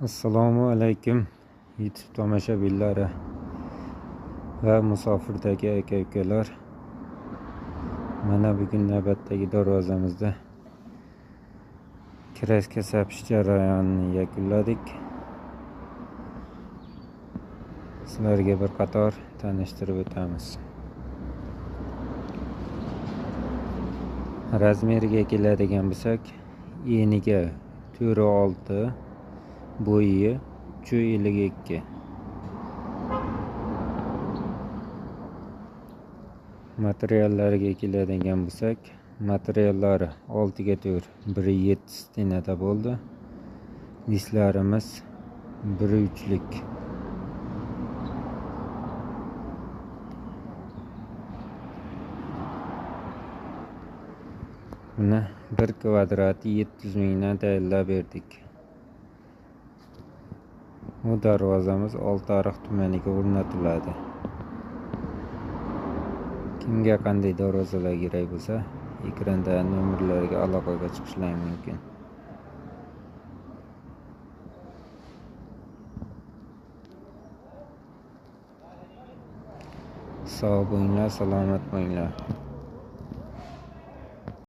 Assalomu alaykum YouTube tomoshabinlari va musofirdagi aka-ukalar. Mana bugun navbatdagi darvozamizda kraska sapish jarayonini yakunladik. Sizlarga bir qator tanishtirib o'tamiz. Razmeriga keladigan bo'lsak, eniga 4.6, bo'yi 3.52. Materiallariga keladigan bo'lsak, materiallari 6x4 1.7 stenada bo'ldi. Disklarimiz 1.3lik. Buni 1 kvadrati 700 mingdan tayyorlab berdik. Bu darvozamiz Oltiariq tumaniga o'rnatiladi. Kimga qanday darvozalar kerak bo'lsa, ekranda nomerlarga aloqaga chiqishlar mumkin. Sog' bo'linglar, salomat bo'linglar.